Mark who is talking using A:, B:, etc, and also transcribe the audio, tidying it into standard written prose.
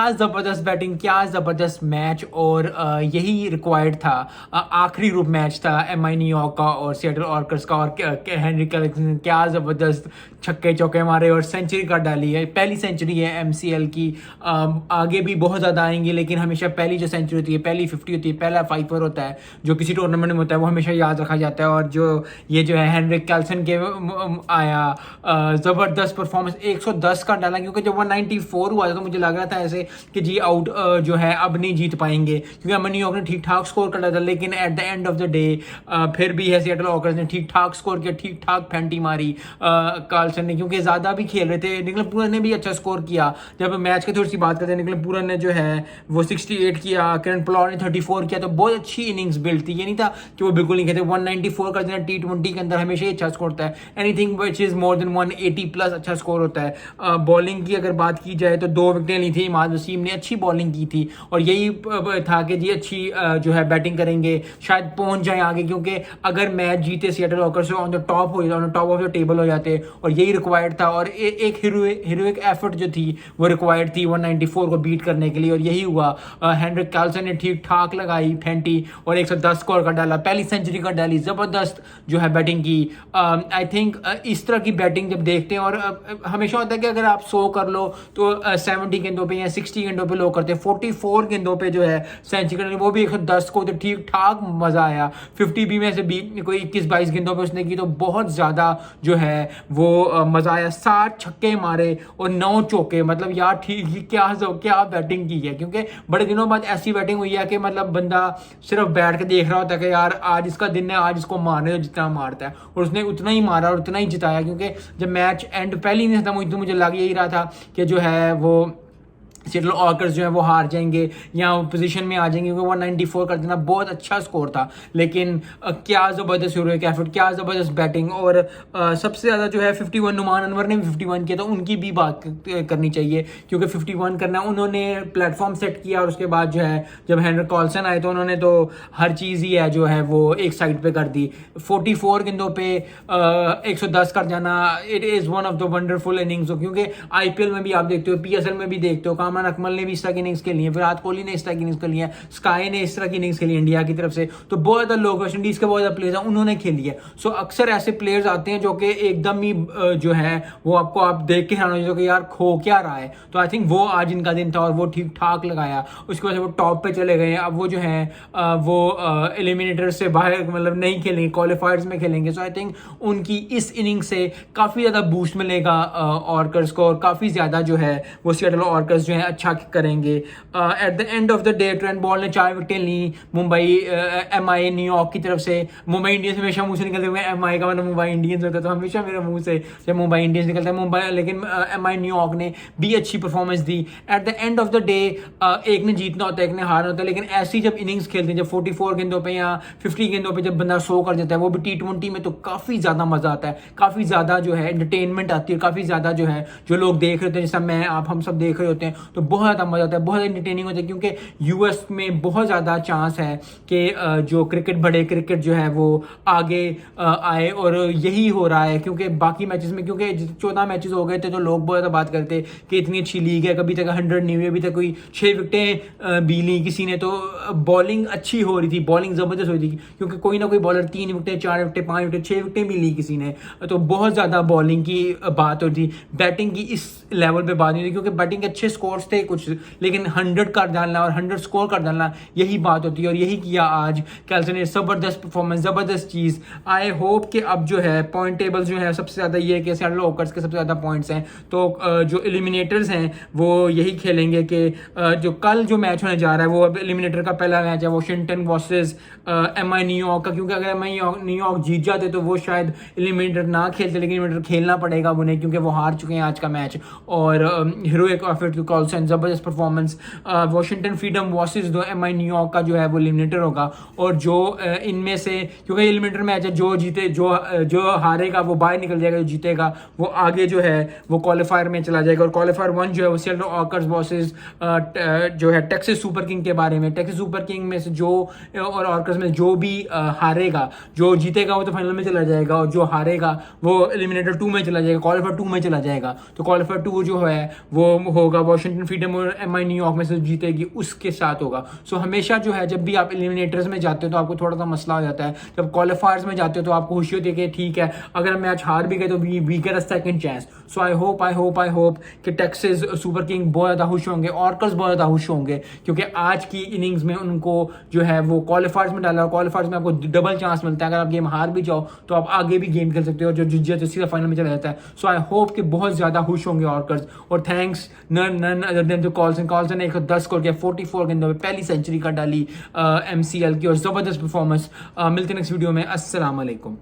A: क्या ज़बरदस्त बैटिंग, क्या ज़बरदस्त मैच। और यही रिक्वायर्ड था। आखिरी ग्रुप मैच था एमआई न्यूयॉर्क का और सिएटल ऑर्कर्स का। और हेनरी क्लैक्सन ने क्या ज़बरदस्त छक्के चौके मारे और सेंचुरी कर डाली है। पहली सेंचुरी है एमसीएल की। आगे भी बहुत ज़्यादा आएंगी, लेकिन हमेशा पहली जो सेंचुरी होती है, पहली 50 होती है, पहला फाइफर होता है जो किसी टूर्नामेंट में होता है, वो हमेशा याद रखा जाता है। और जो ये जो है हेनरी क्लैक्सन के आया ज़बरदस्त परफॉर्मेंस, 110 का डाला। क्योंकि जब 194 हुआ था तो मुझे लग रहा था ऐसे कि जी आउट जो है अब नहीं जीत पाएंगे, क्योंकि एमआई न्यूयॉर्क ने ठीक ठाक स्कोर कर था। लेकिन at the end of the day फिर भी है सिएटल ऑकर्स ने ठीक ठाक स्कोर किया, ठीक ठाक फेंटी मारी कार्लसन ने, क्योंकि ज़्यादा भी खेल रहे थे। निकल पूरन ने भी अच्छा स्कोर किया। जब मैच की थोड़ी सी बात करते हैं, निकल पूरन ने जो है वो 68 किया, किरण पोलार्ड ने 34 किया। तो बहुत अच्छी इनिंग्स बिल्ड थी। ये नहीं था कि वो बिल्कुल नहीं खेलते। 194 का देना T20 के अंदर हमेशा ही अच्छा स्कोर होता है। Anything which is more than 180 plus अच्छा स्कोर होता है। बॉलिंग की अगर बात की जाए तो 2 विकेटें ली थी। इमाद वसीम ने अच्छी बॉलिंग की थी और यही था कि जी अच्छी जो है बैटिंग करेंगे, शायद पहुंच जाए आगे। क्योंकि अगर मैच जीते Seattle occurs on the top हो जाते, on the top of the table हो जाते, और यही रिक्वायर्ड था। और एक हीरोइक एफर्ट जो थी वो रिक्वायर्ड थी 194 को बीट करने के लिए, और यही हुआ। हेनरी क्लैक्सन ने ठीक ठाक लगाई फेंटी और 110 स्कोर कर डाला, पहली सेंचुरी कर डाली। ज़बरदस्त जो है बैटिंग की। आई थिंक इस तरह की बैटिंग जब देखते हैं, और हमेशा होता है कि अगर आप 100 कर लो तो 70 गेंदों पे या 60 गेंदों पे लोग करते हैं। 44 गेंदों पे जो है सेंचुरी करनी, वो भी 110 को, तो ठीक ठाक मजा आया। 50 भी में से कोई 21-22 गेंदों पे उसने की, तो बहुत ज्यादा जो है वो मजा आया। 7 छक्के मारे और 9 चौके, मतलब यार ठीक ही क्या बैटिंग की है। क्योंकि बड़े दिनों बाद ऐसी बैटिंग हुई है कि मतलब बंदा सिर्फ बैठ के देख रहा होता है कि यार आज इसका दिन है, आज इसको मारने जितना मारता है, और उसने उतना ही मारा और उतना ही जिताया। क्योंकि जब मैच एंड पहली इनिंग्स खत्म हुई तो मुझे लग यही रहा था कि जो है वो सिएटल ऑकर्स जो है वो हार जाएंगे या पोजीशन में आ जाएंगे, क्योंकि 194 कर देना बहुत अच्छा स्कोर था। लेकिन क्या ज़बरदस्त हीरोइक एफर्ट, क्या ज़बरदस्त बैटिंग। और सबसे ज़्यादा जो है 51 नुमान अनवर ने भी 51 किया, तो उनकी भी बात करनी चाहिए। क्योंकि 51 करना, उन्होंने प्लेटफॉर्म सेट किया। और उसके बाद जो है जब हेनरी क्लैक्सन आए तो उन्होंने तो हर चीज़ ही है जो है वो एक साइड पर कर दी। 44 गेंदों पे 110 कर जाना, it is one of the wonderful innings. क्योंकि आईपीएल में भी आप देखते हो, पीएसएल में भी देखते हो, कामरान अकमल ने भी इस तरह की इनिंग्स खेली है, विराट कोहली ने इस तरह की इनिंग्स खेली है, स्काई ने इस तरह की इनिंग्स खेली इंडिया की तरफ से। तो बहुत ज़्यादा लोग, वेस्ट इंडीज़ के बहुत ज़्यादा प्लेयर्स हैं, उन्होंने खेली है। सो अक्सर ऐसे प्लेयर्स आते हैं जो कि एकदम ही जो है वो आपको आप देख के हैरान हो जाओगे कि यार खो क्या रहा है। तो आई थिंक वो आज इनका दिन था और वो ठीक ठाक लगाया। उसकी वजह से वो टॉप पे चले गए। अब वो जो है वो एलिमिनेटर से बाहर मतलब नहीं खेलेंगे, क्वालिफायर्स में खेलेंगे। सो आई थिंक उनकी इस इनिंग से काफ़ी ज़्यादा बूस्ट मिलेगा ऑर्कर्स को, और काफ़ी ज़्यादा जो है वो सिएटल ऑर्कर्स जो है अच्छा करेंगे। At the end of the day Trent ball ने 4 विकेटें ली मुंबई एमआई न्यूयॉर्क की तरफ से। मुंबई इंडियंस हमेशा मुंह से निकलते हुए एमआई का मतलब मुंबई इंडियंस होता है, तो हमेशा मेरे मुंह से जब मुंबई इंडियंस निकलता है मुंबई, लेकिन एमआई न्यूयॉर्क ने भी अच्छी performance the. At the end of the day एक ने जीतना होता है, एक ने हारना होता है। लेकिन ऐसी जब इनिंग्स खेलते हैं, जब 44 गेंदों पे या 50 गेंदों पे जब बंदा 100 कर देता है, वो भी T20 में, तो काफ़ी ज़्यादा मज़ा आता है, काफ़ी ज़्यादा जो है एंटरटेनमेंट आती है, काफ़ी ज़्यादा जो है जो लोग देख रहे होते हैं, जैसा मैं आप हम सब देख रहे होते हैं, तो बहुत ज़्यादा मजा आता है, बहुत एंटरटेनिंग होता है। क्योंकि यूएस में बहुत ज़्यादा चांस है कि जो क्रिकेट, बड़े क्रिकेट जो है वो आगे आए, और यही हो रहा है। क्योंकि बाकी मैचेस में, क्योंकि 14 मैचेस हो गए थे, तो लोग बहुत ज़्यादा बात करते कि इतनी अच्छी लीग है, कभी तक 100 नहीं हुई, अभी तक कोई 6 विकेटें भी ली किसी ने। तो बॉलिंग अच्छी हो रही थी, बॉलिंग ज़बरदस्त हो रही थी, क्योंकि कोई ना कोई बॉलर 3 विकेटें, 4 विकेटें, 5 विकेटें, 6 विकेटें भी ली किसी ने। तो बहुत ज़्यादा बॉलिंग की बात होती थी, बैटिंग की इस लेवल पे बात नहीं थी। क्योंकि बैटिंग के अच्छे स्कोर्स थे कुछ, लेकिन 100 कर डालना और 100 स्कोर कर डालना, यही बात होती है। और यही किया आज कैल्सन ने, ज़बरदस्त परफॉर्मेंस, ज़बरदस्त चीज़। आई होप कि अब जो है पॉइंट टेबल जो है सबसे ज़्यादा ये है कि सिएटल ऑकर्स के सबसे ज़्यादा पॉइंट्स हैं, तो जो एलिमिनेटर्स हैं वो यही खेलेंगे कि जो कल जो मैच होने जा रहा है वो अब एलिमिनेटर का पहला मैच है वॉशिंगटन वर्सेस एमआई न्यूयॉर्क का। क्योंकि अगर एमआई न्यूयॉर्क जीत जाते तो वो शायद एलिमिनेटर ना खेलते, लेकिन एलिमिनेटर खेलना पड़ेगा उन्हें, क्योंकि वो हार चुके हैं आज का मैच। और हीरोइक एफर्ट टू कॉल्सन, ज़बरदस्त परफॉर्मेंस। वॉशिंगटन फ्रीडम वर्सेस दो एमआई न्यूयॉर्क का जो है वो एलिमिनेटर होगा। और जो इनमें से, क्योंकि एलिमिनेटर मैच है, जो जीते जो हारेगा वो बाहर निकल जाएगा, जो जीतेगा वो आगे जो है वो क्वालिफायर में चला जाएगा। और क्वालिफायर 1 जो है वो सिएटल ऑकर्स वर्सेस जो है टेक्सास सुपर किंग के बारे में। टेक्सास सुपर किंग में से जो और ऑकर्स में जो भी हारेगा, जो जीतेगा वो तो फाइनल में चला जाएगा, और जो हारेगा वो एलिमिनेटर 2 में चला जाएगा, क्वालिफायर 2 में चला जाएगा। तो क्वालिफायर 2 जो है वो होगा वॉशिंगटन वेलिंगटन फ्रीडम और MI न्यूयॉर्क में से जीतेगी उसके साथ होगा। सो हमेशा जो है जब भी आप एलिमिनेटर्स में जाते हो तो आपको थोड़ा सा मसला हो जाता है, जब क्वालिफायर्स में जाते हो तो आपको खुशी होती है कि ठीक है अगर हम मैच हार भी गए तो we get a second chance. So I hope कि टेक्सास सुपर किंग बहुत ज़्यादा खुश होंगे, ऑर्कर्स बहुत ज़्यादा खुश होंगे, क्योंकि आज की इनिंग्स में उनको जो है वो क्वालिफायर्स में डाला, और क्वालिफायर्स में आपको डबल चांस मिलता है। अगर आप गेम हार भी जाओ तो आप आगे भी गेम खेल सकते हो, जो जीत जाए सीधा फाइनल में चला जाता है। सो आई होप कि बहुत ज़्यादा खुश होंगे ऑर्कर्स। और thanks none other than to Colson ने 110 स्कोर किया 44 गेंदों में, पहली सेंचुरी का डाली MCL की, और ज़बरदस्त परफॉर्मेंस। मिलते हैं नेक्स्ट वीडियो में। अस्सलाम वालेकुम।